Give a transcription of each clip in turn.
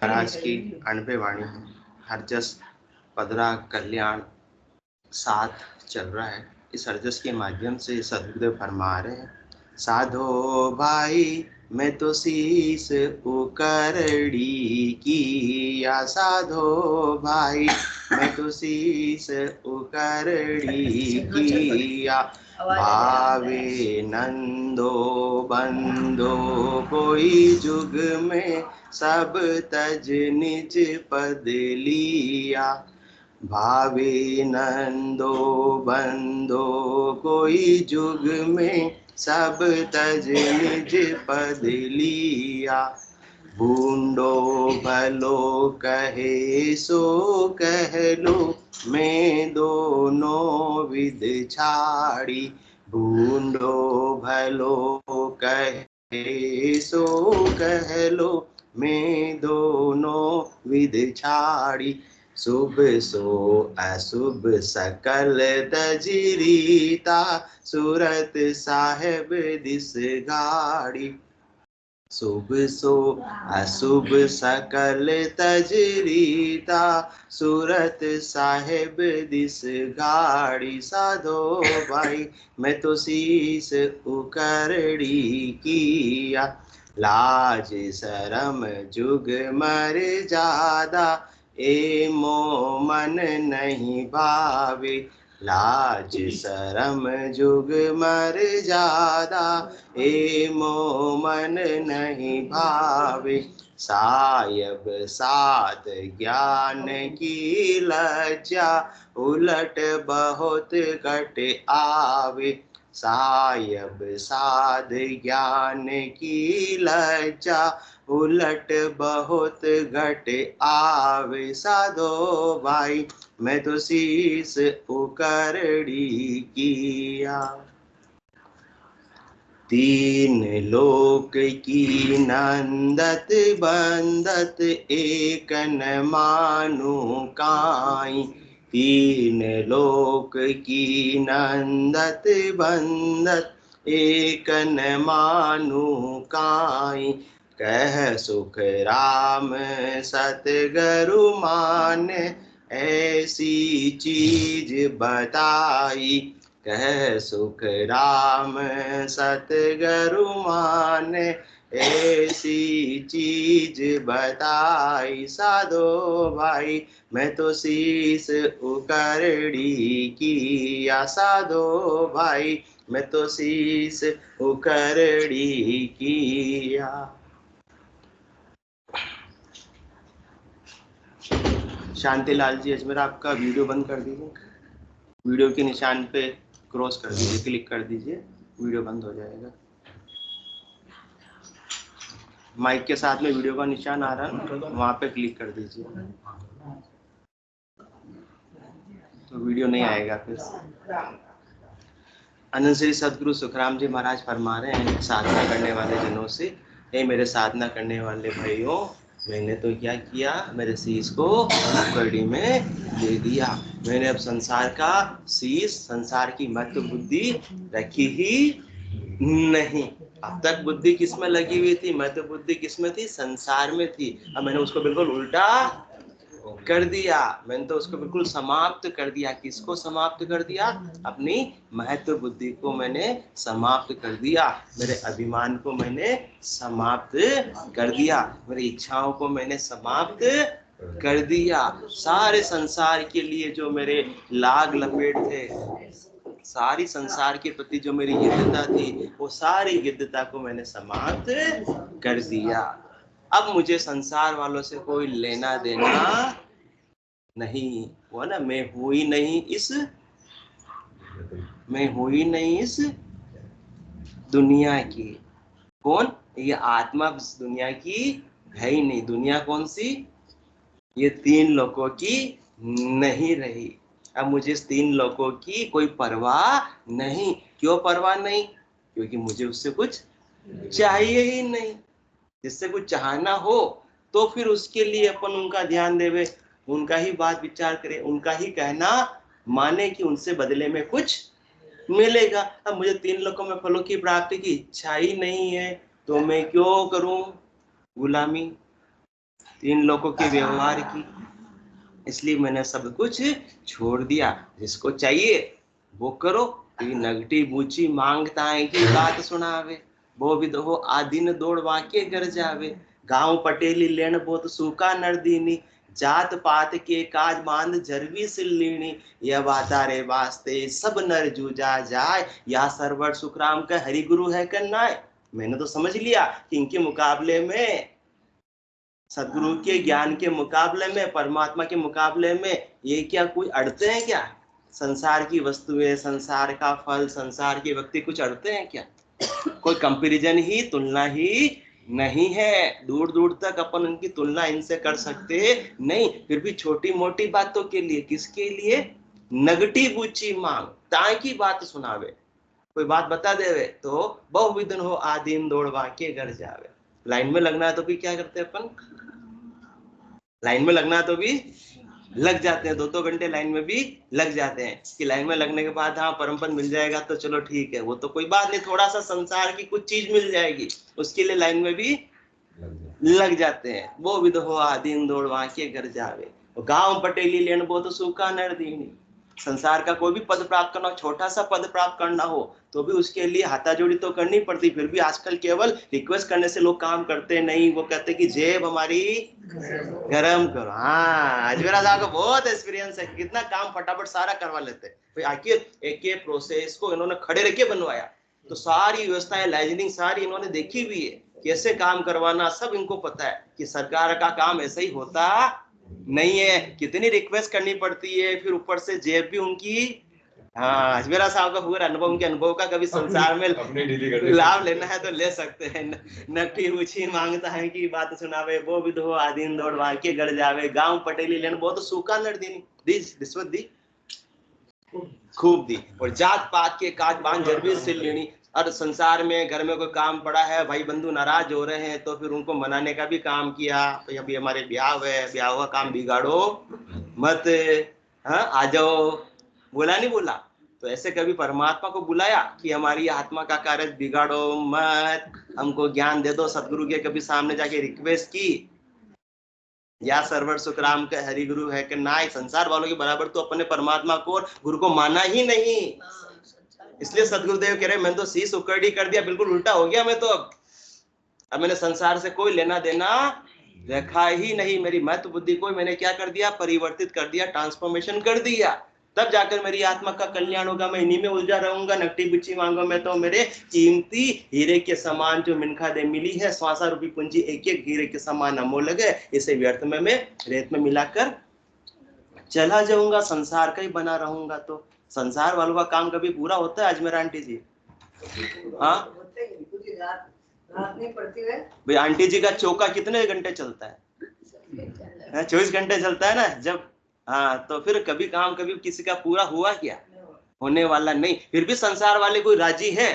महाराज की 90 वाणी है। हरजस पदरा कल्याण साथ चल रहा है। इस हरजस के माध्यम से सदगुरुदेव फरमा रहे हैं, साधो भाई मैं तो शीस उकरड़ी किया, साधो भाई मैं तो शीस उकरड़ी किया, भावे नंदो बंदो कोई जुग में सब तज निज पद लिया, भावे नंदो बंदो कोई जुग में सब तज निज पद लिया, बूंदो भलो कहे सो कह लो मैं दोनों विध छाड़ी, बूंदो भलो कहे सो कह लो मैं दोनों विध छाड़ी, शुभ सो अशुभ सकल तजरीता सूरत साहेब दिस गाड़ी, शुभ सो अशुभ सकल तजरीता सूरत साहेब दिस गाड़ी, साधो भाई मैं तो शीस उकरड़ी किया, लाज शरम जुग मर जादा ए मो मन नहीं भावे, लाज शरम जुग मर जादा ए मो मन नहीं भावे, सायब साध ज्ञान की लज्जा उलट बहुत घट आवे, सायब साध ज्ञान की लज्जा उलट बहुत घट आवे, साधो भाई मैं तो शीस उकरड़ी किया, तीन लोक की नंदत बंदत एक न मानु काई, तीन लोक की नंदत बंदत एक न मानु काई, कह सुख राम सतगुरु मान ऐसी चीज बताई, कह सुख राम सतगुरु मान ऐसी चीज बताई, साधो भाई मैं तो शीस उकरड़ी किया, साधो भाई मैं तो शीस उकरड़ी किया। शांतिलाल जी अजमेर आपका वीडियो बंद कर दीजिए, वीडियो के निशान पे क्रॉस कर दीजिए, क्लिक कर दीजिए, वीडियो बंद हो जाएगा। माइक के साथ में वीडियो का निशान आ रहा है ना, वहां पे क्लिक कर दीजिए तो वीडियो नहीं आएगा फिर। अनंत श्री सदगुरु सुखराम जी महाराज फरमा रहे हैं साधना करने वाले जनों से, हे मेरे साधना करने वाले भाइयों, मैंने तो क्या किया, मेरे शीश को कड़ी में दे दिया, मैंने अब संसार का शीश, संसार की महत्व बुद्धि रखी ही नहीं। अब तक बुद्धि किस में लगी हुई थी, महत्व बुद्धि किस में थी, संसार में थी। अब मैंने उसको बिल्कुल उल्टा कर दिया, मैंने तो उसको बिल्कुल समाप्त कर दिया। किसको समाप्त कर दिया, अपनी महत्व बुद्धि को मैंने समाप्त कर दिया, मेरे अभिमान को मैंने समाप्त कर दिया, मेरी इच्छाओं को मैंने समाप्त कर दिया, सारे संसार के लिए जो मेरे लाग लपेट थे, सारी संसार के प्रति जो मेरी गिद्धता थी, वो सारी गिद्धता को मैंने समाप्त कर दिया। अब मुझे संसार वालों से कोई लेना देना नहीं, वो ना मैं हूं ही नहीं इस, मैं हूं ही नहीं इस दुनिया की। कौन, ये आत्मा दुनिया की है ही नहीं। दुनिया कौन सी, ये तीन लोगों की नहीं रही। अब मुझे इस तीन लोगों की कोई परवाह नहीं। क्यों परवाह नहीं, क्योंकि मुझे उससे कुछ चाहिए ही नहीं। जिससे कुछ चाहना हो तो फिर उसके लिए अपन उनका ध्यान देवे, उनका ही बात विचार करें, उनका ही कहना माने कि उनसे बदले में कुछ मिलेगा। अब मुझे तीन लोगों में फलों की प्राप्ति की इच्छा ही नहीं है, तो मैं क्यों करूं गुलामी। इन लोगों के व्यवहार की, इसलिए मैंने सब कुछ छोड़ दिया। जिसको चाहिए वो करो, नगटी बूची मांगता है की बात सुनावे, वो भी दो आदिन दौड़ वाके घर जावे, गांव पटेली लेन बहुत सूखा नरदीनी, जात पात के काज बांध जरवी सिल्लीनी, यह वातारे वास्ते सब नर जूझा जाए, या सरवर सुखराम का हरि गुरु है कन्नाय। मैंने तो समझ लिया कि इनके मुकाबले में, सदगुरु के ज्ञान के मुकाबले में, परमात्मा के मुकाबले में ये क्या कोई अड़ते हैं क्या? संसार की वस्तुएं, संसार का फल, संसार के व्यक्ति कुछ अड़ते हैं क्या? कोई कंपैरिजन ही, तुलना ही नहीं है। दूर दूर तक अपन उनकी तुलना इनसे कर सकते नहीं। फिर भी छोटी मोटी बातों के लिए, किसके लिए? नगटी बूची मांग ताकि बात सुनावे, कोई बात बता देवे तो बहुविधन हो आदिम दौड़वा के घर जावे। लाइन में लगना है तो भी क्या करते हैं अपन? लाइन में लगना है तो भी लग जाते हैं, 2-2 घंटे लाइन में भी लग जाते हैं कि लाइन में लगने के बाद हाँ परम पद मिल जाएगा तो चलो ठीक है, वो तो कोई बात नहीं, थोड़ा सा संसार की कुछ चीज मिल जाएगी उसके लिए लाइन में भी लग जाते हैं। वो विध हो आदिम दौड़वा के घर जावे, गांव पटेली लेन वो तो सूखा नर दीनी। संसार का कोई भी पद प्राप्त करना, छोटा सा पद प्राप्त करना हो तो भी उसके लिए हाथाजोड़ी तो करनी पड़ती। फिर भी आजकल केवल रिक्वेस्ट करने से लोग काम करते नहीं, वो कहते कि जेब हमारी गरम करो। हाँ, अजमेरा साहब का बहुत एक्सपीरियंस है, कितना काम फटाफट सारा करवा लेते हैं। आखिर एक एक प्रोसेस को इन्होंने खड़े रह के बनवाया, तो सारी व्यवस्थाएं, लाइजनिंग सारी इन्होंने देखी हुई है, कैसे काम करवाना सब इनको पता है कि सरकार का काम ऐसे ही होता नहीं है, कितनी रिक्वेस्ट करनी पड़ती है, फिर ऊपर से जेब भी उनकी। हाँ, अजमेरा साहब का पूरा अनुभव, उनके अनुभव का कभी संसार में लाभ लेना है तो ले सकते हैं। नकटी ऊंची मांगता है कि बात सुनावे, वो भी दो आदिन दौड़वा के घर जावे, गांव पटेली लेन बहुत सूखा नर दी, रिश्वत दी खूब दी, और जात पात के काज बांध जरबी से लेनी। और संसार में घर में कोई काम पड़ा है, भाई बंधु नाराज हो रहे हैं तो फिर उनको मनाने का भी काम किया, तो अभी हमारे ब्याह है, ब्याह का काम बिगाड़ो मत, हाँ आ जाओ, बोला नहीं बोला? तो ऐसे कभी परमात्मा को बुलाया कि हमारी आत्मा का कार्य बिगाड़ो मत, हमको ज्ञान दे दो, सदगुरु के कभी सामने जाके रिक्वेस्ट की? या सर्वर सुखराम के हरि गुरु है कि ना, संसार वालों के बराबर तो अपने परमात्मा को और गुरु को माना ही नहीं। इसलिए सदगुरुदेव कह रहे मैंने तो शीश उकड़ी कर दिया, बिल्कुल उल्टा हो गया मैं तो। अब मैंने संसार से कोई लेना देना रखा ही नहीं, मेरी महत्व बुद्धि को मैंने क्या कर दिया? परिवर्तित कर दिया, ट्रांसफॉर्मेशन कर दिया, तब जाकर मेरी आत्मा का कल्याण होगा। मैं इन्हीं में उलझा रहूंगा, नकटी बिच्छी मांगो मैं तो मेरे कीमती हीरे के समान जो मिनखा दे मिली है, श्वासा रूपी पूंजी एक एक हीरे के समान अमोलक है, इसे व्यर्थ में मैं रेत में मिलाकर चला जाऊंगा, संसार का ही बना रहूंगा। तो संसार वालों का काम कभी पूरा होता है अजमेरा आंटी जी? हाँ भाई, आंटी जी का चौका कितने घंटे चलता है? 24 घंटे चलता है ना जब। हाँ, तो फिर कभी काम कभी किसी का पूरा हुआ क्या? होने वाला नहीं। फिर भी संसार वाले कोई राजी है?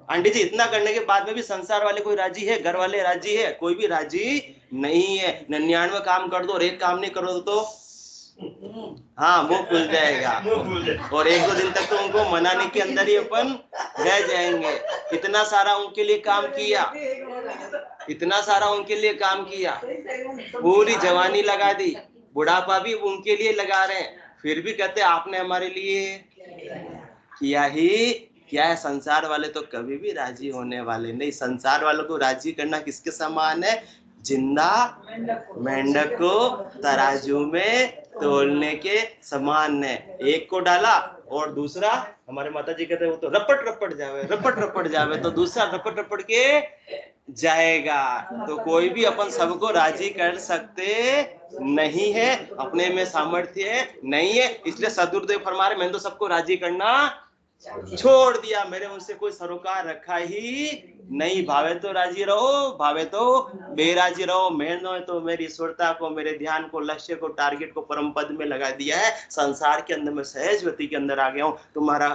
आंटी जी, इतना करने के बाद में भी संसार वाले कोई राजी है? घर वाले राजी है? कोई भी राजी नहीं है। 99 काम कर दो और एक काम नहीं करो तो हाँ वो खुल जाएगा, और 1-2 दिन तक तो उनको मनाने के अंदर ही अपन रह जाएंगे। इतना सारा उनके लिए काम किया, इतना सारा उनके लिए काम किया, पूरी जवानी लगा दी, बुढ़ापा भी उनके लिए लगा रहे हैं, फिर भी कहते आपने हमारे लिए किया ही क्या है? संसार वाले तो कभी भी राजी होने वाले नहीं। संसार वालों को राजी करना किसके समान है? जिंदा मेंढक को तराजू में तोलने के समान है। एक को डाला और दूसरा, हमारे माता जी कहते हैं वो तो रपट रपट जावे, रपट रपट जावे, तो दूसरा रपट रपट के जाएगा। तो कोई भी अपन सबको राजी कर सकते नहीं है, अपने में सामर्थ्य नहीं है। इसलिए सदगुरुदेव फरमा रहे मैंने तो सबको राजी करना छोड़ दिया, मेरे उनसे कोई सरोकार रखा ही नहीं। भावे तो राजी रहो, भावे तो बेराजी रहो। मैंने तो मेरी ईश्वरता को, मेरे ध्यान को, लक्ष्य को, टारगेट को परम पद में लगा दिया है। संसार के अंदर में सहजवती के अंदर आ गया हूँ। तुम्हारा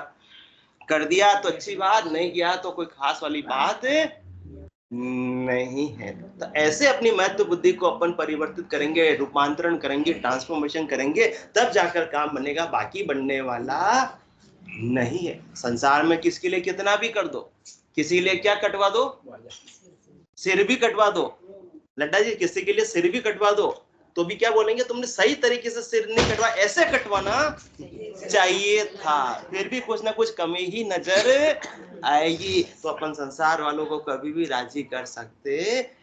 कर दिया तो अच्छी बात, नहीं किया तो कोई खास वाली बात नहीं है। तो ऐसे अपनी महत्व बुद्धि को अपन परिवर्तित करेंगे, रूपांतरण करेंगे, ट्रांसफॉर्मेशन करेंगे, तब जाकर काम बनेगा, बाकी बनने वाला नहीं है। संसार में किसके लिए कितना भी कर दो, किसी लिए क्या कटवा दो, सिर भी कटवा दो, लड्डा जी किसी के लिए सिर भी कटवा दो तो भी क्या बोलेंगे, तुमने सही तरीके से सिर नहीं कटवा, ऐसे कटवाना चाहिए था, फिर भी कुछ ना कुछ कमी ही नजर आएगी। तो अपन संसार वालों को कभी भी राजी कर सकते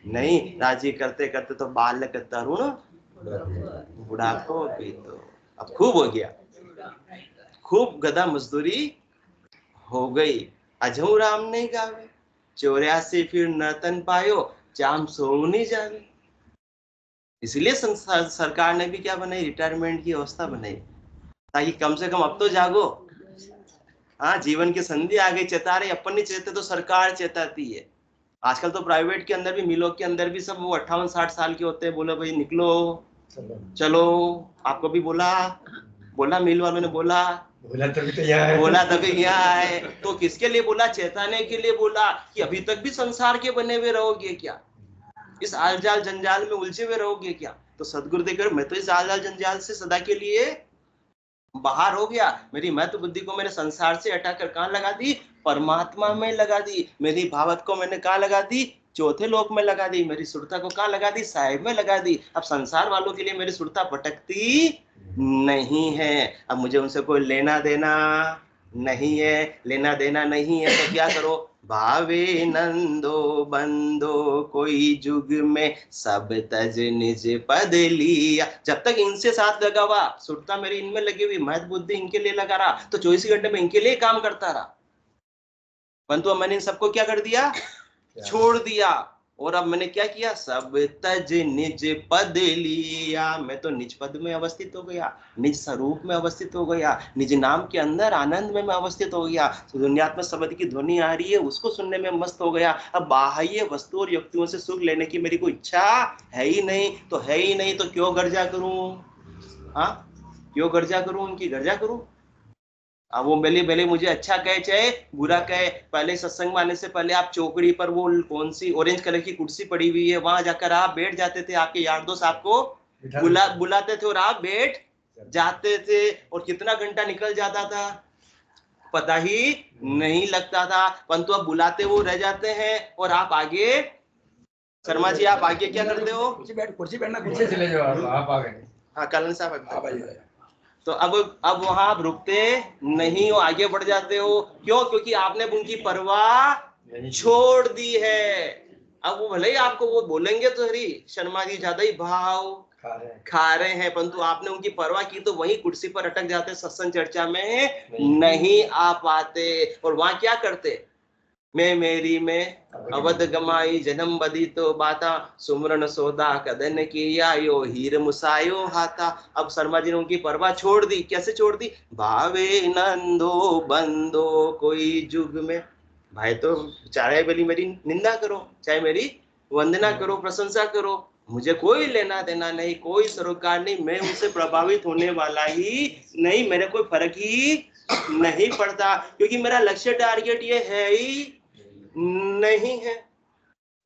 नहीं, राजी करते करते तो बालक तरुण बुढ़ापो भी तो अब खूब हो गया, खूब गधा मजदूरी हो गई। अजहू राम नहीं गावे 84 फिर नर्तन पायो चाम सोऊ नहीं जावे। इसलिए सरकार ने भी क्या बनाई, रिटायरमेंट की व्यवस्था बनाई, ताकि कम से कम अब तो जागो। हाँ, जीवन की संधि आ गई, चेता रही, अपन नहीं चेते तो सरकार चेताती है। आजकल तो प्राइवेट के अंदर भी, मिलों के अंदर भी सब वो 58-60 साल के होते हैं, बोले भाई निकलो चलो। आपको भी बोला मिल वालों ने बोला तभी यहाँ आए। तो किसके लिए बोला, चेताने के लिए बोला कि अभी तक भी संसार के बने हुए रहोगे क्या, इस आलजाल जंजाल में उलझे हुए रहोगे क्या। तो सदगुरु देकर मैं तो इस आलजाल जंजाल से सदा के लिए बाहर हो गया, मेरी महत्व बुद्धि को मैंने संसार से हटाकर कहां लगा दी, परमात्मा में लगा दी। मेरी भावत को मैंने कहां लगा दी, चौथे लोक में लगा दी। मेरी सुरता को कहां लगा दी, साहिब में लगा दी। अब संसार वालों के लिए मेरी सुरता भटकती नहीं है, अब मुझे उनसे कोई लेना देना नहीं है, लेना देना नहीं है तो क्या करो, भावे नंदो बंदो कोई जुग में सब तज निज पद लिया। जब तक इनसे साथ लगा हुआ, सुरता मेरी इनमें लगी हुई, महत्व बुद्धि इनके लिए लगा रहा, तो 24 घंटे में इनके लिए काम करता रहा। परंतु अब मैंने इन सबको क्या कर दिया, छोड़ दिया। और अब मैंने क्या किया, सब तज निज पद लिया। मैं तो निज पद में अवस्थित हो गया, निज स्वरूप में अवस्थित हो गया, निज नाम के अंदर आनंद में मैं अवस्थित हो गया। तो दुनियात्मक शब्द की ध्वनि आ रही है, उसको सुनने में मस्त हो गया। अब बाह्य वस्तु और युक्तियों से सुख लेने की मेरी कोई इच्छा है ही नहीं, तो है ही नहीं तो क्यों गर्जा करूं, हाँ क्यों गर्जा करूं, उनकी गर्जा करूं। अब वो भले मुझे अच्छा कहे चाहे बुरा कहे, पहले सत्संग में आने से पहले आप चौकड़ी पर वो कौन सी ऑरेंज कलर की कुर्सी पड़ी हुई है, वहां जाकर आप बैठ जाते थे, आपके यार दोस्त आपको बुलाते थे और आप बैठ जाते थे, और कितना घंटा निकल जाता था पता ही नहीं लगता था। परंतु अब बुलाते वो रह जाते हैं और आप आगे, शर्मा जी आप आगे क्या करते हो, कुर्सी बैठना, कुर्सी चले जाओ आप आ गए। हाँ कलन साहब, तो अब वहां आप रुकते नहीं हो, आगे बढ़ जाते हो। क्यों, क्योंकि आपने उनकी परवाह छोड़ दी है। अब वो भले ही आपको वो बोलेंगे तो हरी शर्मा जी ज्यादा ही भाव खा रहे हैं, परंतु आपने उनकी परवाह की तो वही कुर्सी पर अटक जाते, सत्संग चर्चा में नहीं आ पाते। और वहां क्या करते, मैं मेरी में अवध गमाई जन्म बदी तो बाता सुमरन सौदा कदन किया यो हीर मुसायो हाथा। अब शर्मा जी ने उनकी परवाह छोड़ दी, कैसे छोड़ दी, भावे नंदो बंदो कोई जुग में। भाई तो चाहे भली मेरी निंदा करो, चाहे मेरी वंदना करो, प्रशंसा करो, मुझे कोई लेना देना नहीं, कोई सरोकार नहीं, मैं उनसे प्रभावित होने वाला ही नहीं, मेरे कोई फर्क ही नहीं पड़ता, क्योंकि मेरा लक्ष्य टारगेट ये है ही नहीं है।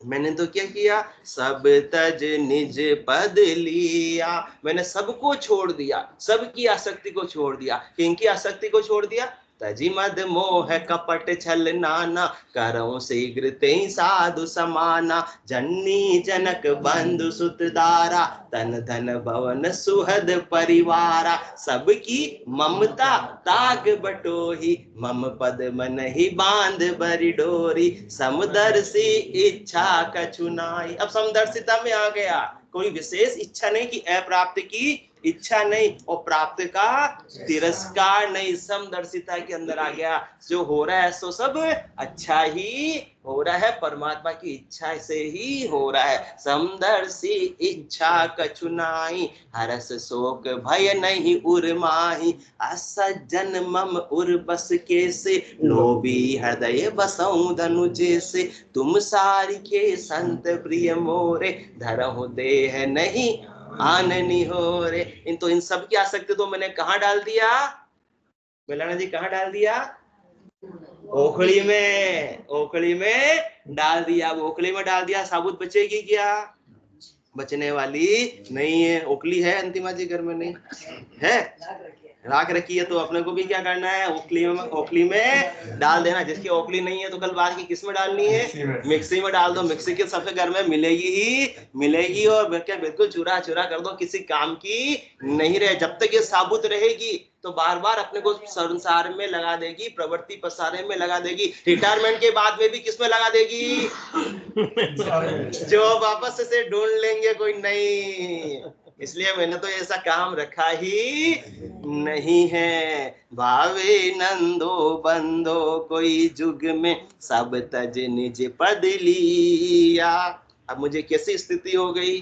मैंने तो क्या किया, सब तज निज पद लिया, मैंने सबको छोड़ दिया, सबकी आसक्ति को छोड़ दिया। किनकी आसक्ति को छोड़ दिया, तजी मद मोह कपट छल नाना करो शीघ्र ते साधु समाना। जन्नी जनक बंधु सुत दारा तन धन भवन सुहद परिवारा। सबकी ममता ताग बटोही मम पद मन ही बांध बरी डोरी। समदर्शी इच्छा कछुनाई। अब समदर्शिता में आ गया, कोई विशेष इच्छा नहीं कि अप्राप्त की इच्छा नहीं और प्राप्त का तिरस्कार नहीं, समदर्शिता के अंदर आ गया। जो हो रहा है सो सब अच्छा ही हो रहा है, परमात्मा की इच्छा से ही हो रहा है। समदर्शी इच्छा कछुनाई हरस शोक भय नहीं उर्माही। असज्जन मम उर बस के से लोभी हृदय बसऊं धनुजे से। तुम सारिके संत प्रिय मोरे धरहु देह नहीं आननी हो रे। इन सब की आसक्ति तो मैंने कहाँ डाल दिया, बेलाना जी कहाँ डाल दिया, ओखली में डाल दिया। ओखली में डाल दिया, साबुत बचेगी क्या, बचने वाली नहीं है। ओखली है अंतिमा जी घर में नहीं है, राख रखी है तो अपने को भी क्या करना है, ओखली में डाल देना। जिसकी ओखली नहीं है तो कल बात की किस में डालनी है, मिक्सी में डाल दो। मिक्सी के सबके घर में मिलेगी ही मिलेगी, और क्या बिल्कुल चूरा चूरा कर दो, किसी काम की नहीं रहे। जब तक ये साबुत रहेगी तो बार बार अपने को संसार में लगा देगी, प्रवृत्ति पसारे में लगा देगी। रिटायरमेंट के बाद में भी किस में लगा देगी, जो वापस से ढूंढ लेंगे कोई नहीं। इसलिए मैंने तो ऐसा काम रखा ही नहीं है। भावे नंदो बंदो कोई जुग में, सब तज निज पद लिया। अब मुझे कैसी स्थिति हो गई,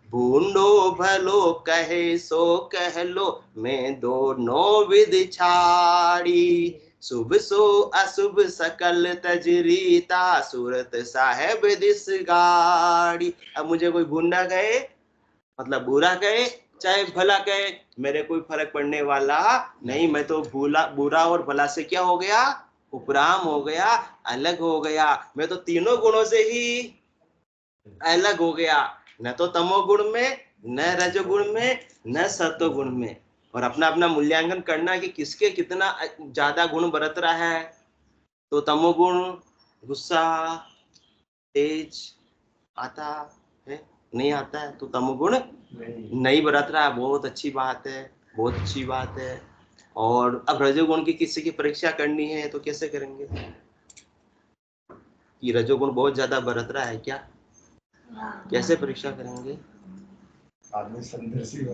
भूंडो भलो कहे सो कह लो, मैं दोनों विध छाड़ी। शुभ सो अशुभ सकल तजरीता, सूरत साहेब दिस गाड़ी। अब मुझे कोई भूंडा कहे मतलब बुरा कहे चाहे भला कहे, मेरे कोई फर्क पड़ने वाला नहीं। मैं तो बुरा और भला से क्या हो गया, उपराम हो गया, अलग हो गया। मैं तो तीनों गुणों से ही अलग हो गया, न तो तमोगुण में, न रजोगुण में, न सत्वगुण में। और अपना अपना मूल्यांकन करना कि किसके कितना ज्यादा गुण बरत रहा है। तो तमोगुण गुस्सा तेज आता है, नहीं आता है तो तमोगुण नहीं बरत रहा है, बहुत अच्छी बात है, बहुत अच्छी बात है। और अब रजोगुण की किसी की परीक्षा करनी है तो कैसे करेंगे, कि रजोगुण बहुत ज्यादा बरत रहा है क्या, कैसे परीक्षा करेंगे। आदमी संतोषी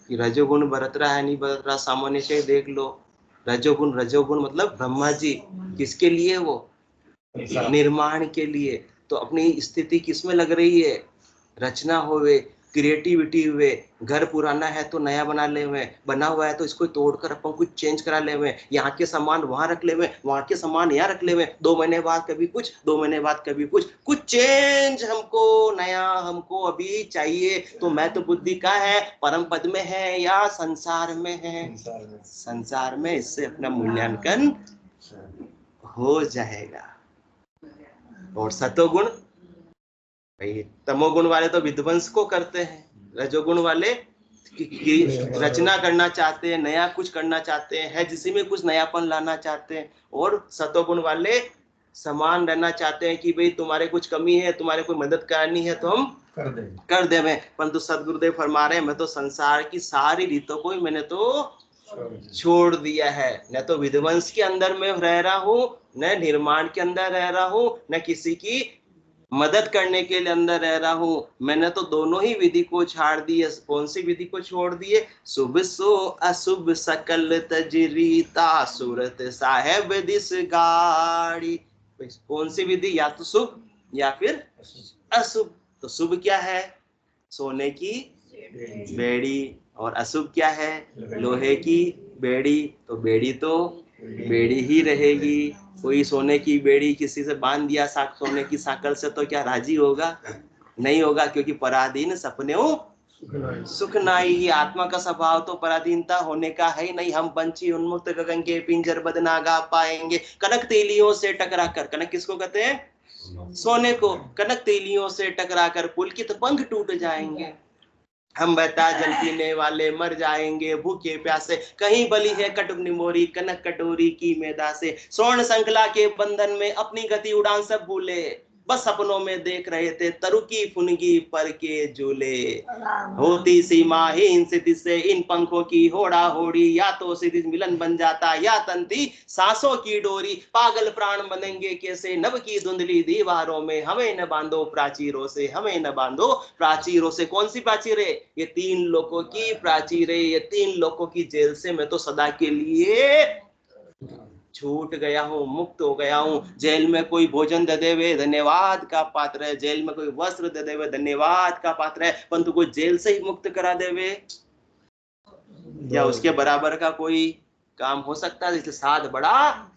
कि रजोगुण बरत रहा है नहीं बरत रहा, सामान्य से देख लो। रजोगुण रजोगुण मतलब ब्रह्मा जी, किसके लिए, वो निर्माण के लिए। तो अपनी स्थिति किसमें लग रही है, रचना होवे, क्रिएटिविटी हुए। घर पुराना है तो नया बना ले हुए, बना हुआ है तो इसको तोड़कर अपन कुछ चेंज करा ले हुए, यहाँ के सामान वहां रख ले हुए, वहां के सामान यहाँ रख ले हुए। 2 महीने बाद कभी कुछ, 2 महीने बाद कभी कुछ चेंज हमको नया हमको अभी चाहिए। तो मैं तो बुद्धि का है, परम पद में है या संसार में है, संसार में। इससे अपना मूल्यांकन हो जाएगा। और सतोगुण, भाई तमोगुण वाले तो विध्वंस को करते हैं, रजोगुण वाले की रचना करना चाहते हैं, नया कुछ करना चाहते हैं, है जिसी में कुछ नयापन लाना चाहते हैं। और सतोगुण वाले समान रहना चाहते हैं कि भाई तुम्हारे कुछ कमी है, तुम्हारे कोई मदद करनी है तो हम कर दे। परंतु सदगुरुदेव फरमा रहे हैं मैं तो संसार की सारी रीतों को ही मैंने तो छोड़ दिया है। न तो विध्वंस के अंदर में रह रहा हूँ, न निर्माण के अंदर रह रहा हूँ, न किसी की मदद करने के लिए अंदर रह रहा हूं। मैंने तो दोनों ही विधि को छोड़ दी है। कौन सी विधि को छोड़ दिए, शुभ सो अशुभ सकल तजरीता, सूरत साहेब दिस गाड़ी। कौन सी विधि, या तो शुभ या फिर अशुभ। तो शुभ क्या है, सोने की बेड़ी, और अशुभ क्या है, लोहे की बेड़ी। तो बेड़ी तो बेड़ी ही रहेगी। कोई सोने की बेड़ी किसी से बांध दिया सोने की साकल से तो क्या राजी होगा, नहीं होगा, क्योंकि पराधीन सपने सुख नाई। ही आत्मा का स्वभाव तो पराधीनता होने का है ही नहीं। हम पंछी उन्मुक्त गगन के पिंजर बद ना गा पाएंगे। कनक तेलियों से टकरा कर, कनक किसको कहते हैं, सोने को, कनक तेलियों से टकरा कर पुलकित पंख टूट जाएंगे। हम बता जल पीने वाले मर जाएंगे भूखे प्यासे, कहीं बली है कटुक निमोरी कनक कटोरी की मैदा से। स्वर्ण श्रृंखला के बंधन में अपनी गति उड़ान सब भूले, बस सपनों में देख रहे थे तरु की फुनगी पर के झूले। होती सीमाहीन स्थिति से इन पंखों की होड़ा होड़ी, या तो सीधी मिलन बन जाता या तंती सांसों की डोरी। पागल प्राण बनेंगे कैसे नभ की धुंधली दीवारों में, हमें न बांधो प्राचीरों से, हमें न बांधो प्राचीरों से। कौन सी प्राचीरें, ये 3 लोकों की प्राचीरें, ये 3 लोकों की जेल से मैं तो सदा के लिए छूट गया हूँ, मुक्त हो गया हूँ। जेल में कोई भोजन दे देवे धन्यवाद का पात्र है, जेल में कोई वस्त्र दे देवे धन्यवाद का पात्र है, परंतु कोई जेल से ही मुक्त करा देवे या उसके बराबर का कोई काम हो सकता है। इसलिए साध बड़ा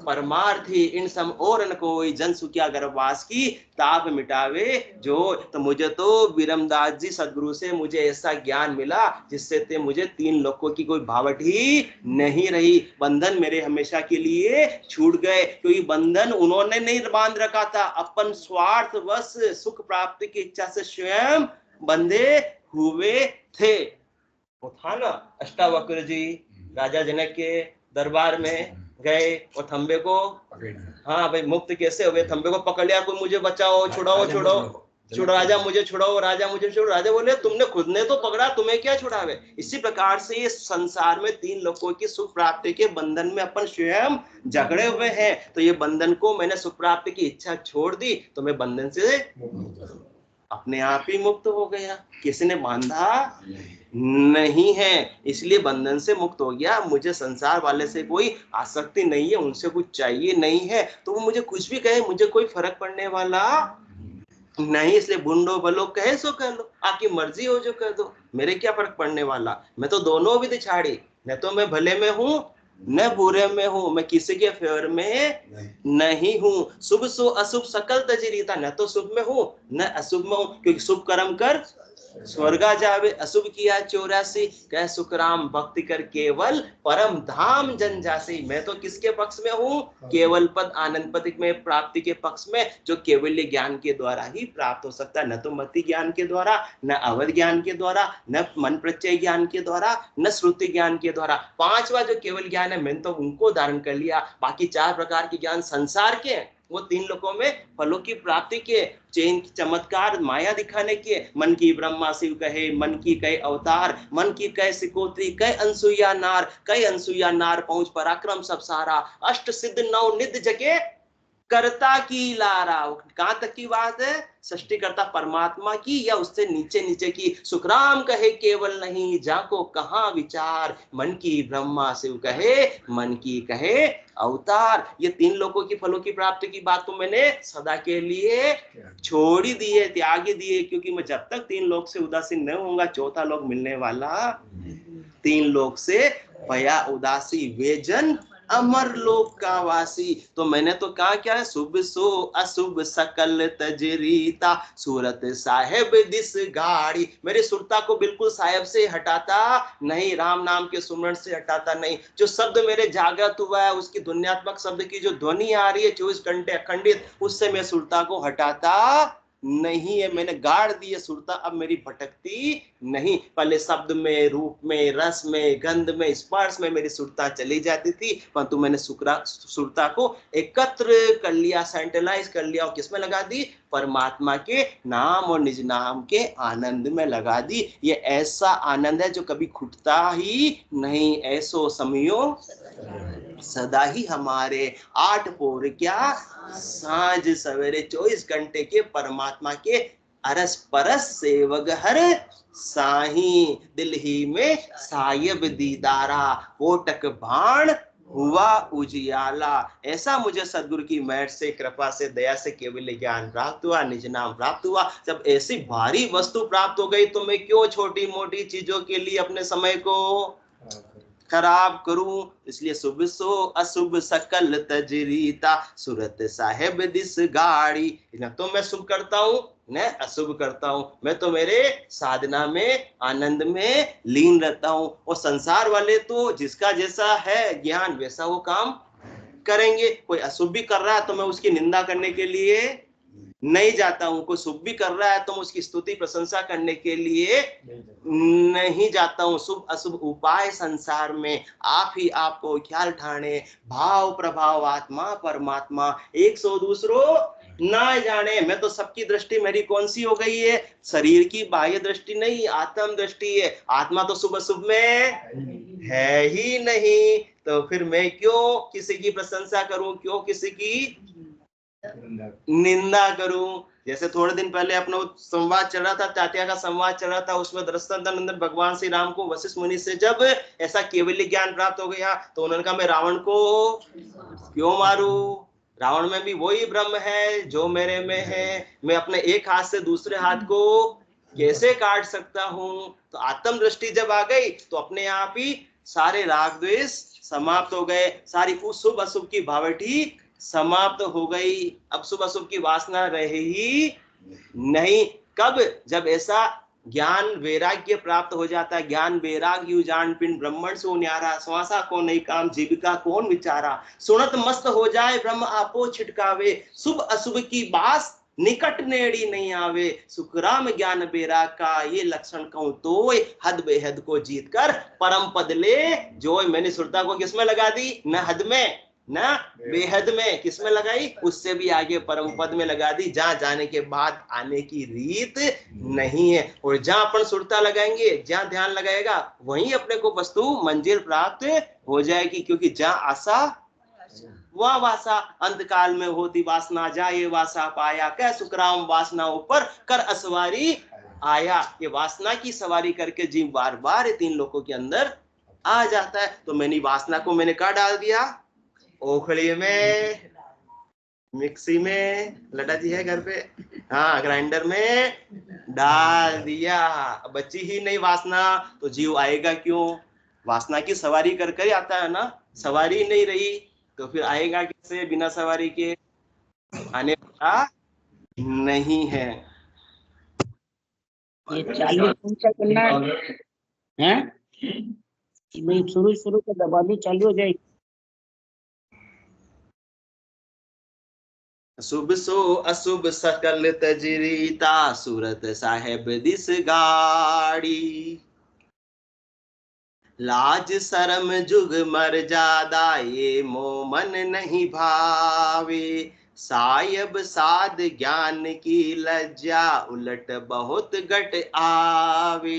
परमार्थी इन सम और न कोई, जन सुखिया गर्भवास की ताप मिटावे जो। तो मुझे तो विरमदास जी सदगुरु से मुझे ऐसा ज्ञान मिला जिससे ते मुझे 3 लोकों की कोई भावट ही नहीं रही। बंधन मेरे हमेशा के लिए छूट गए, क्योंकि बंधन उन्होंने नहीं बांध रखा था, अपन स्वार्थ वश सुख प्राप्ति की इच्छा से स्वयं बंधे हुए थे। वो था ना अष्टावक्र जी, राजा जनक के दरबार में गए और थंबे को, हाँ भाई मुक्त कैसे हुए, थंबे को पकड़ लिया, कोई मुझे बचाओ, छुड़ाओ छुड़ाओ छुड़ो, राजा मुझे छुड़ाओ, राजा मुझे छुड़ो। राजा बोले तुमने खुद ने तो पकड़ा, तुम्हें क्या छुड़ावे। इसी प्रकार से ये संसार में तीन लोगों की सुख प्राप्ति के बंधन में अपन स्वयं झगड़े हुए हैं। तो ये बंधन को मैंने सुख प्राप्ति की इच्छा छोड़ दी तो मैं बंधन से अपने आप ही मुक्त हो गया, किसी ने बांधा नहीं है, इसलिए बंधन से मुक्त हो गया। मुझे संसार वाले से कोई आसक्ति नहीं है, उनसे कुछ चाहिए नहीं है, तो वो मुझे कुछ भी कहे मुझे कोई फर्क पड़ने वाला नहीं। इसलिए बुंडो बलो कहे सो कह लो, आपकी मर्जी हो जो कर दो, मेरे क्या फर्क पड़ने वाला। मैं तो दोनों भी दिछाड़ी, न तो मैं भले में हूं न बुरे में हूं, मैं किसी के फेवर में नहीं हूं। शुभ सो अशुभ सकल तजरीता, न तो शुभ में हूं न अशुभ में हूं, क्योंकि शुभ कर्म कर स्वर्गा जावे, अशुभ किया 84 कह सुखराम, भक्ति कर केवल परम धाम जन जासी। मैं तो किसके पक्ष में हूँ, केवल पद आनंद पद में प्राप्ति के पक्ष में, जो केवल ज्ञान के द्वारा ही प्राप्त हो सकता है, न तो मति ज्ञान के द्वारा, न अवध ज्ञान के द्वारा, न मन प्रत्यय ज्ञान के द्वारा, न श्रुति ज्ञान के द्वारा। पांचवा जो केवल ज्ञान है मैंने तो उनको धारण कर लिया, बाकी चार प्रकार के ज्ञान संसार के वो तीन लोगों में फलों की प्राप्ति के, चैन चमत्कार माया दिखाने के, मन की ब्रह्मा शिव कहे, मन की कहे अवतार, मन की कहे सिकोत्री, कहे अनसुईया नार, कहे अनसुईया नार पहुंच पराक्रम सब सारा, अष्ट सिद्ध नौ निध जगे कर्ता की लारा। कहां तक की बात है, सृष्टिकर्ता परमात्मा की या उससे नीचे नीचे की। सुखराम कहे केवल नहीं जाको कहां विचार, मन की ब्रह्मा शिव कहे, मन की कहे अवतार। ये तीन लोगों की फलों की प्राप्ति की बात तो मैंने सदा के लिए छोड़ ही दी है, त्याग ही दी है, क्योंकि मैं जब तक तीन लोग से उदासीन नहीं होऊंगा, चौथा लोग मिलने वाला तीन लोग से भया उदासी, वे जन अमर लोक का वासी। तो मैंने तो कहा क्या है, शुभ सो अशुभ सकल तजरीता, सूरत साहेब दिस गाड़ी। मेरी सुरता को बिल्कुल साहेब से हटाता नहीं, राम नाम के सुमरण से हटाता नहीं। जो शब्द मेरे जागृत हुआ है, उसकी ध्वन्यात्मक शब्द की जो ध्वनि आ रही है 24 घंटे अखंडित, उससे मैं सुरता को हटाता नहीं है। मैंने गाड़ दी है सुरता, अब मेरी भटकती नहीं। पहले शब्द में, रूप में, रस में, गंध में, स्पर्श में मेरी सुरता चली जाती थी, परंतु मैंने सुरता को एकत्र कर लिया, सेंट्रलाइज कर लिया, और किसमें लगा दी, परमात्मा के नाम और निज नाम के आनंद में लगा दी। ये ऐसा आनंद है जो कभी खुटता ही नहीं, ऐसो समयो सदा ही हमारे, आठ पोर क्या सांझ सवेरे, 24 घंटे के परमात्मा के अरस परस सेवक हर साही, दिल ही में सायब दीदारा, कोटक भाण हुआ उजियाला। ऐसा मुझे सदगुरु की मेहर से, कृपा से, दया से केवल ज्ञान प्राप्त हुआ, निज नाम प्राप्त हुआ। जब ऐसी भारी वस्तु प्राप्त हो गई तो मैं क्यों छोटी मोटी चीजों के लिए अपने समय को खराब करूं। इसलिए शुभ सो अशुभ सकल तजरीता, सूरत साहेब दिस गाड़ी। न तो मैं शुभ करता हूं न अशुभ करता हूं, मैं तो मेरे साधना में आनंद में लीन रहता हूं। और संसार वाले तो जिसका जैसा है ज्ञान वैसा वो काम करेंगे। कोई अशुभ भी कर रहा है तो मैं उसकी निंदा करने के लिए नहीं जाता हूं, कोई शुभ भी कर रहा है तो मैं उसकी स्तुति प्रशंसा करने के लिए नहीं जाता हूं। शुभ अशुभ उपाय संसार में आप ही आपको ख्याल ठाणे, भाव प्रभाव आत्मा परमात्मा, एक सौ दूसरो ना जाने। मैं तो सबकी दृष्टि मेरी कौन सी हो गई है, शरीर की बाह्य दृष्टि नहीं, आत्म दृष्टि है। आत्मा तो शुभ अशुभ में है ही नहीं, तो फिर मैं क्यों किसी की प्रशंसा करूं, क्यों किसी की निंदा करूं। जैसे थोड़े दिन पहले अपना संवाद चल रहा था, तात्या का संवाद चल रहा था, उसमें दृष्टांत भगवान श्री राम को वशिष्ठ मुनि से जब ऐसा केवल ज्ञान प्राप्त हो गया तो उन्होंने कहा मैं रावण को क्यों मारूं, रावण में भी वही ब्रह्म है जो मेरे में है, मैं अपने एक हाथ से दूसरे हाथ को कैसे काट सकता हूं। तो आत्म दृष्टि जब आ गई तो अपने आप ही सारे राग द्वेष समाप्त हो गए, सारी शुभ अशुभ की भावटी समाप्त हो गई। अब शुभ अशुभ की वासना रहे ही नहीं। कब, जब ऐसा ज्ञान वैराग्य प्राप्त हो जाता है। ज्ञान वैराग्य युजान पिंड ब्रह्मण सो न्यारा, श्वासा को नहीं काम जीविका कौन विचारा, सुनत मस्त हो जाए ब्रह्म आपो छिटकावे, शुभ अशुभ की बास निकट नेड़ी नहीं आवे, सुखराम ज्ञान बेरा का, ये लक्षण कहूं तो हद बेहद को जीत कर परम पद ले जो। मैंने सुरता को किसमें लगा दी, न हद में न बेहद में, किसमें लगाई, उससे भी आगे परम पद में लगा दी, जहां जाने के बाद आने की रीत नहीं है। और जहां अपन सुरता लगाएंगे, जहां ध्यान लगाएगा, वहीं अपने को वस्तु मंजिल प्राप्त हो जाएगी। क्योंकि जहां आशा वह वासा, अंतकाल में होती वासना, जाए वासा पाया, कह सुखराम वासना ऊपर कर असवारी आया। ये वासना की सवारी करके जीव बार बार ये तीन लोगों के अंदर आ जाता है। तो मैंने वासना को मैंने कहा डाल दिया, ओखली में, मिक्सी में, लड्डा जी है घर पे, हाँ, ग्राइंडर में डाल दिया। बची ही नहीं वासना, तो जीव आएगा क्यों? वासना की सवारी कर कर आता है ना, सवारी नहीं रही तो फिर आएगा कैसे? बिना सवारी के आने वाला नहीं है। ये चालू कौन सा करना है? मैं शुरू को दबानी चालू हो जाएगी। शुभ सो अशुभ सकल तजरीता, सूरत साहेब दिस गाड़ी, लाज शरम जुग मर्यादा, ये मोमन नहीं भावे, सायब साध ज्ञान की लज्जा, उलट बहुत घट आवे,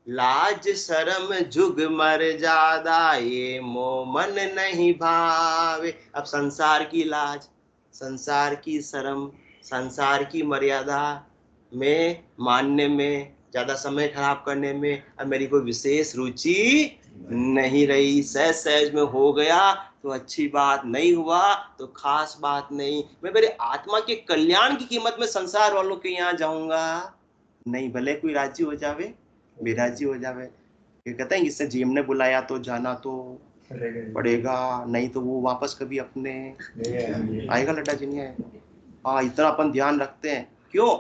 लाज शरम जुग मर्यादा, ये मोमन नहीं भावे। अब संसार की लाज, संसार की शर्म, संसार की मर्यादा में मानने में, ज्यादा समय खराब करने में अब मेरी कोई विशेष रुचि नहीं रही। सहज सहज में हो गया तो अच्छी बात, नहीं हुआ तो खास बात नहीं। मैं मेरे आत्मा के कल्याण की कीमत में संसार वालों के यहाँ जाऊंगा नहीं। भले कोई राजी हो जावे, बेराजी हो जावे, ये कहते हैं इससे जीव ने बुलाया तो जाना तो पड़ेगा, नहीं तो वो वापस कभी अपने आएगा, लड्डा जी नहीं आएगा। हाँ, इतना अपन ध्यान रखते हैं, क्यों?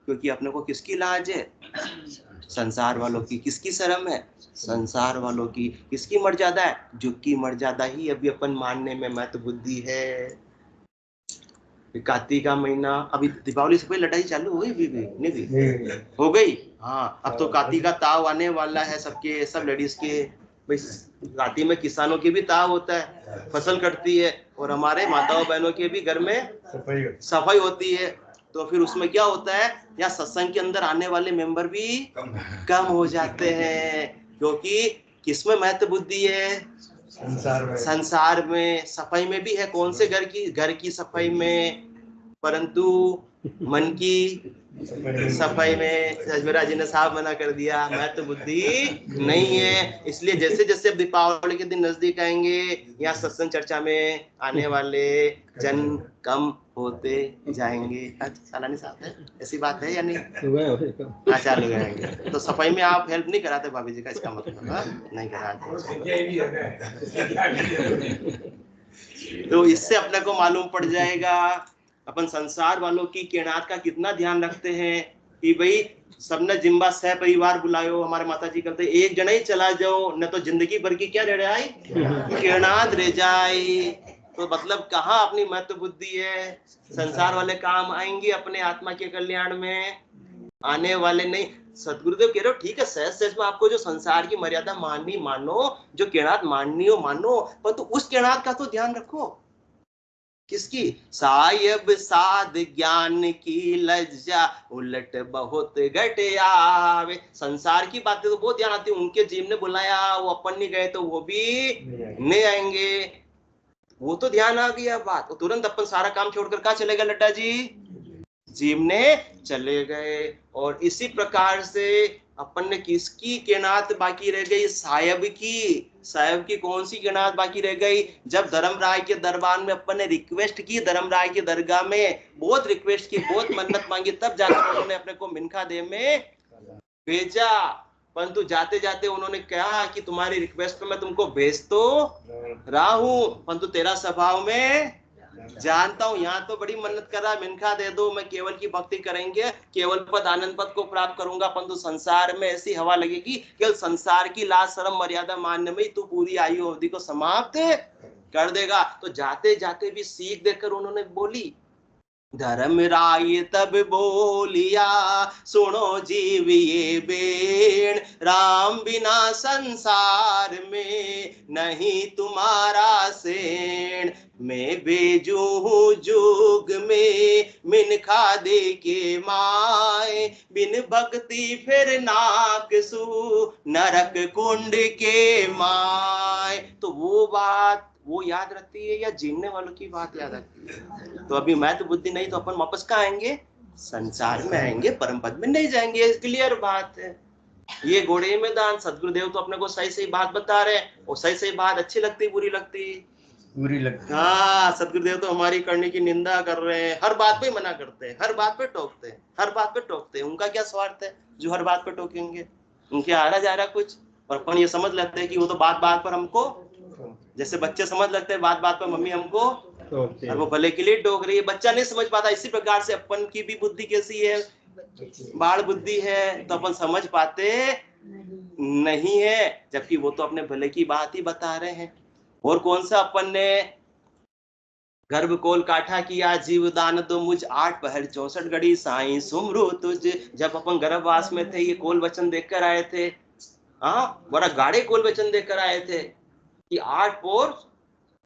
क्योंकि अपने को किसकी लाज है? संसार वालों की। किसकी शर्म है? संसार वालों की। किसकी मर्यादा है? जुग की मर्यादा ही अभी अपन मानने में महत्व बुद्धि है। कार्तिक का महीना, अभी दीपावली से पहले लड़ाई चालू हो गई नहीं हो गई? हाँ, अब तो कार्तिक का ताव आने वाला है सबके, सब लेडीज के। भाई कार्तिक में किसानों की भी ताव होता है, फसल कटती है, और हमारे माताओं बहनों के भी घर में सफाई होती है। तो फिर उसमें क्या होता है, या सत्संग के अंदर आने वाले मेंबर भी कम हो जाते हैं। क्योंकि किसमें महत्व बुद्धि है? संसार में। सफाई में भी है, कौन से घर की सफाई में, परंतु मन की सफाई में सजमेरा जी ने साफ मना कर दिया, महत्व बुद्धि नहीं है। इसलिए जैसे जैसे अब दीपावली के दिन नजदीक आएंगे, यहाँ सत्संग चर्चा में आने वाले जन कम होते जाएंगे। सालानी साहब है, ऐसी बात है या नहीं? हाँ, चालू रहेंगे। तो सफाई में आप हेल्प नहीं कराते भाभी जी का, इसका मतलब नहीं कराते। तो इससे अपने को मालूम पड़ जाएगा अपन संसार वालों की केनात का कितना ध्यान रखते हैं कि भाई सबने जिम्बा सह परिवार बुलायो। हमारे माता जी कहते एक जना ही चला जाओ, न तो जिंदगी भर की क्या रह जाए, केनात रह जाए। तो मतलब कहाँ अपनी महत्व बुद्धि है? संसार वाले काम आएंगे अपने आत्मा के कल्याण में, आने वाले नहीं। सतगुरुदेव कह रहे हो ठीक है, सहज सहज में आपको जो संसार की मर्यादा माननी मानो, जो केनात माननी हो मानो, पर तो उस केनात का तो ध्यान रखो। किसकी? सायब साध ज्ञान की लज्जा, उलट बहुत घट आवे। संसार की बातें तो बहुत ध्यान आती है, उनके जीव ने बुलाया, वो अपन नहीं गए तो वो भी नहीं आएंगे, वो तो ध्यान आ गया बात। तो तुरंत अपन सारा काम छोड़कर कहाँ चले गए लड्डा जी? जीव ने चले गए। और इसी प्रकार से अपन ने किसकी केनात बाकी रह गई? सायब की। साहब की कौन सी केनात बाकी रह गई? जब धर्मराय के दरबार में अपन ने रिक्वेस्ट की, धर्मराय की दरगाह में बहुत रिक्वेस्ट की, बहुत मन्नत मांगी, तब जाकर उन्होंने अपने को मिनखा दे में भेजा। परंतु जाते जाते उन्होंने कहा कि तुम्हारी रिक्वेस्ट पे मैं तुमको भेज तो रहा हूं, परंतु तेरा स्वभाव में जानता हूं, यहाँ तो बड़ी मन्नत कर रहा है, मिनखा दे दो, मैं केवल की भक्ति करेंगे, केवल पद आनंद पद को प्राप्त करूंगा, परंतु संसार में ऐसी हवा लगेगी केवल संसार की लाज शर्म मर्यादा मानने में ही तू पूरी आयु अवधि को समाप्त कर देगा। तो जाते जाते भी सीख देकर उन्होंने बोली धर्म राय तब बोलिया, सुनो जीव ये बेण, राम बिना संसार में नहीं तुम्हारा सेण। मैं बेजू हूँ जुग में मिनखा दे के माए, बिन भक्ति फिर नाकसू नरक कुंड के माए। तो वो बात वो याद रहती है या जीने वालों की बात याद रहती है? तो अभी मैं तो बुद्धि नहीं, तो अपन वापस कहाँ आएंगे? संसार में आएंगे, परम पद में नहीं जाएंगे। क्लियर बात है। ये घोड़े में दान, सदगुरुदेव तो अपने को सही सही बात बता रहे हैं, और सही सही बात अच्छी लगती बुरी लगती? बुरी लगती। हाँ, सदगुरुदेव तो हमारी करने की निंदा कर रहे हैं, हर बात पे मना करते हैं, हर बात पे टोकते हैं, हर बात पे टोकते हैं। उनका क्या स्वार्थ है जो हर बात पे टोकेंगे? उनके आ रहा जा रहा कुछ, और अपन ये समझ लेते हैं कि वो तो बात बात पर हमको, जैसे बच्चे समझ लगते हैं बात बात पर मम्मी हमको, और वो भले के लिए टोक रही है। बच्चा नहीं समझ पाता। इसी प्रकार से अपन की भी बुद्धि कैसी है? बाढ़ बुद्धि है। तो अपन समझ पाते नहीं है, जबकि वो तो अपने भले की बात ही बता रहे हैं। और कौन सा अपन ने गर्भ कोल काठा किया, जीवदान दो मुझ 8 पहर 64 घड़ी साईं सुमरो तुझ। जब अपन गर्भवास में थे, ये कोल वचन देखकर आए थे। हाँ, बड़ा गाढ़े कोल वचन देखकर आए थे कि 8 पोर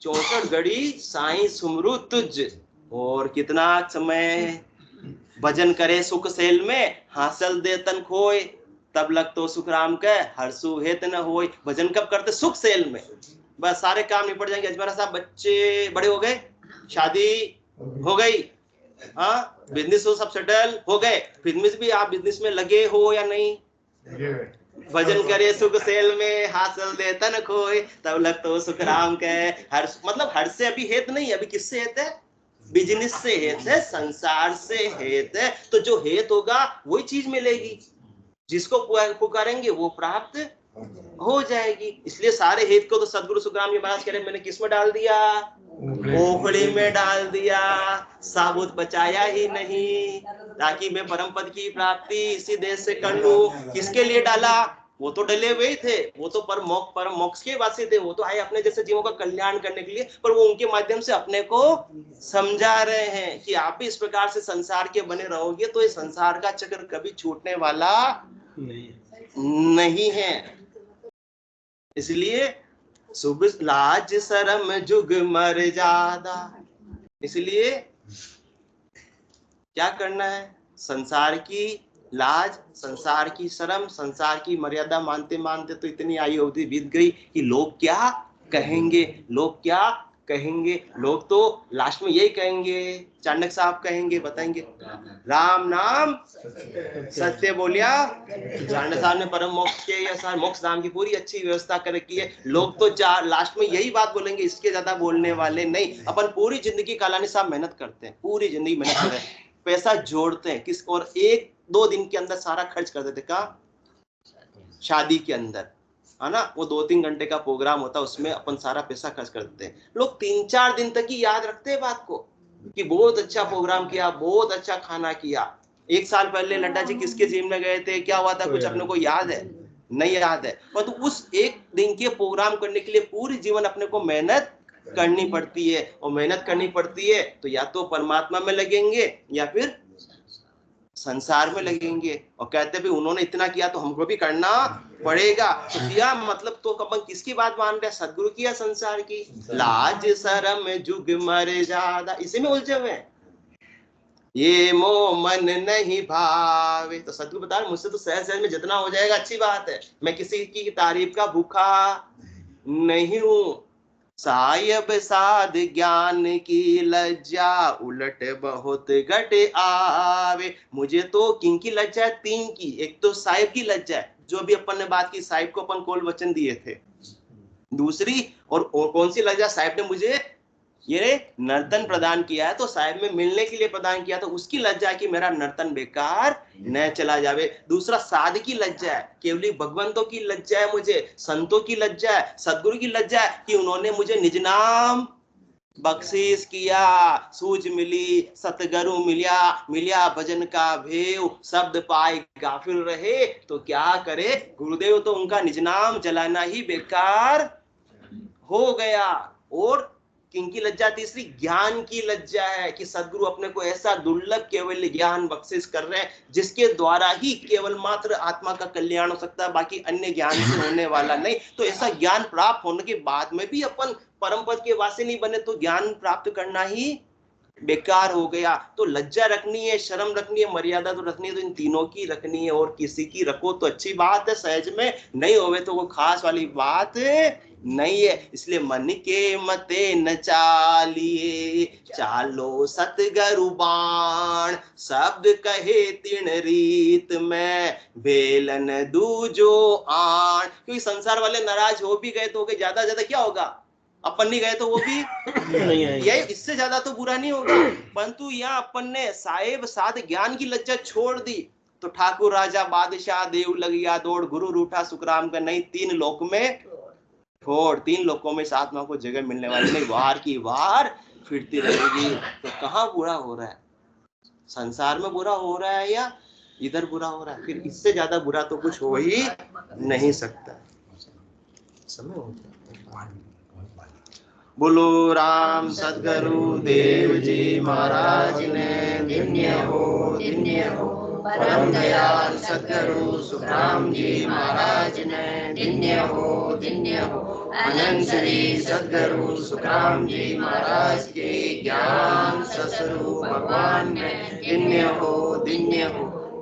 64 घड़ी साईं सुमरू तुझ। और कितना समय भजन करे सुख सेल में, हासिल दे तन खोए, तब लग तो सुख राम के हर्षु हेत न होए। भजन कब करते? सुख सेल में। बस सारे काम निपट जाएंगे। अजमेरा साहब, बच्चे बड़े हो गए, शादी हो गई, हाँ, बिजनेस हो सब सेटल हो गए, बिजनेस भी आप बिजनेस में लगे हो या नहीं? भजन करे सुख सेल में, हासिल दे तन खोए, तब लग तो सुख राम के हर्ष। मतलब हर्ष से अभी हेत नहीं, अभी किससे हेत है? बिजनेस से हेत है, संसार से हेत है। तो जो हेत होगा वही चीज मिलेगी, जिसको पुकारेंगे वो प्राप्त हो जाएगी। इसलिए सारे हेत को तो सदगुरु सुखराम जी महाराज कह रहे, मैंने किस में डाल दिया? ओखड़ी में डाल दिया, साबुत बचाया ही नहीं, ताकि मैं परम पद की प्राप्ति इसी देश से कर लूं। किसके लिए डाला? वो तो डले हुए ही थे, वो तो परम मोक्ष के वासी थे, वो तो आए अपने जैसे जीवों का कल्याण करने के लिए। पर वो उनके माध्यम से अपने को समझा रहे हैं कि आप भी इस प्रकार से संसार के बने रहोगे तो ये संसार का चक्र कभी छूटने वाला नहीं है। इसलिए शुभ लाज शरम जुग मर्यादा। इसलिए क्या करना है? संसार की लाज, संसार की शर्म, संसार की मर्यादा मानते मानते तो इतनी आयु अवधि बीत गई कि लोग क्या कहेंगे, लोग क्या कहेंगे। लोग तो लास्ट में यही कहेंगे, चाणक्य साहब कहेंगे, बताएंगे, राम नाम सत्य बोलिया। चाणक्य साहब ने परम मोक्ष के या मोक्ष धाम की पूरी अच्छी व्यवस्था कर रखी है। लोग तो लास्ट में यही बात बोलेंगे, इसके ज्यादा बोलने वाले नहीं। अपन पूरी जिंदगी कालानी साहब मेहनत करते हैं, पूरी जिंदगी मेहनत कर रहे हैं, पैसा जोड़ते हैं किस, और 1-2 दिन के अंदर सारा खर्च कर देते। कहाँ? शादी के अंदर, है ना, वो 2-3 घंटे का प्रोग्राम होता है, उसमें अपन सारा पैसा खर्च कर देते हैं। लोग 3-4 दिन तक ही याद रखते हैं बात को कि बहुत अच्छा प्रोग्राम किया, बहुत अच्छा खाना किया। 1 साल पहले लड्डा जी किसके जिम में गए थे, क्या हुआ था, कुछ अपने को याद है? नहीं याद है। पर तो उस एक दिन के प्रोग्राम करने के लिए पूरी जीवन अपने को मेहनत करनी पड़ती है, और मेहनत करनी पड़ती है तो या तो परमात्मा में लगेंगे या फिर संसार में लगेंगे। और कहते भी उन्होंने इतना किया तो हमको भी करना पड़ेगा। तो किया मतलब तो अपन किसकी बात मान रहे हैं? सदगुरु की या संसार की? लाज शरम जुग मर्यादा, इसी में उलझे हुए हैं। ये मोह मन नहीं भावे। तो सदगुरु बता रहे, मुझसे तो सहज सहज में जितना हो जाएगा अच्छी बात है, मैं किसी की तारीफ का भूखा नहीं हूं। सायब साध ज्ञान की लज्जा, उलट बहुत घट आवे। मुझे तो किन की लज्जा है? 3 की। एक तो साहिब की लज्जा है, जो अभी अपन ने बात की, साहिब को अपन कोल वचन दिए थे। दूसरी और कौन सी लज्जा? साहिब ने मुझे ये नर्तन प्रदान किया है, तो साहिब में मिलने के लिए प्रदान किया, तो उसकी लज्जा है कि मेरा नर्तन बेकार न चला जावे। दूसरा साध की लज्जा है, केवली भगवंतों की लज्जा है, मुझे संतों की लज्जा है, सदगुरु की लज्जा है कि उन्होंने मुझे निज नाम बख्शीश किया, सूझ मिली, सतगुरु मिलिया, मिलिया भजन का भेव, शब्द पाए गाफिल रहे। तो क्या करे गुरुदेव, तो उनका निज नाम जलाना ही बेकार हो गया। और किनकी लज्जा? तीसरी ज्ञान की लज्जा है कि सदगुरु अपने को ऐसा दुर्लभ केवल ज्ञान बख्शिश कर रहे हैं जिसके द्वारा ही केवल मात्र आत्मा का कल्याण हो सकता है, बाकी अन्य ज्ञान से होने वाला नहीं। तो ऐसा ज्ञान प्राप्त होने के बाद में भी अपन परम पद के वासी नहीं बने तो ज्ञान प्राप्त करना ही बेकार हो गया। तो लज्जा रखनी है, शर्म रखनी है, मर्यादा तो रखनी है, तो इन तीनों की रखनी है। और किसी की रखो तो अच्छी बात है, सहज में नहीं होवे तो वो खास वाली बात नहीं है। इसलिए मन के मते न चालिए, चालो सतगरु बाण, शब्द कहे तिण रीत में, बेलन दूजो आण। क्योंकि संसार वाले नाराज हो भी गए तो ज्यादा ज्यादा क्या होगा, अपन नहीं गए तो वो भी नहीं आएंगे, यही इससे ज्यादा तो बुरा नहीं होगा। परंतु यहाँ अपन ने साहेब साध ज्ञान की लज्जा छोड़ दी तो ठाकुर राजा बादशाह देव लगिया दौड़, गुरु रूठा सुखराम का नहीं, तीन लोक में ठोड़। तीन लोकों में इस आत्मा को जगह मिलने वाली नहीं, वार की वार फिरती रहेगी। तो कहाँ बुरा हो रहा है? संसार में बुरा हो रहा है या इधर बुरा हो रहा है? फिर इससे ज्यादा बुरा तो कुछ हो ही नहीं सकता। समय हो गया। बोलो राम सदगुरु देव जी महाराज ने धन्य हो परम दयाल सदगुरु सुखराम जी महाराज ने धन्य हो अनंत श्री सदगुरु सुखराम जी महाराज के ज्ञान ससुरु भगवान ने धन्य हो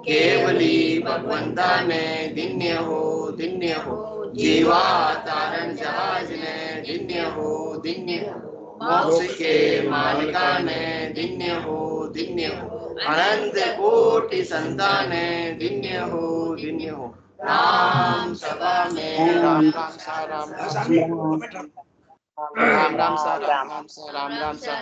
केवली भगवंता ने धन्य हो जीवा तारण जहाज ने धन्य हो मोक्ष के मालिका ने धन्य हो अनंत कोटि संतान ने धन्य हो राम सभा में राम राम सा राम राम राम सा राम राम सा राम राम सा।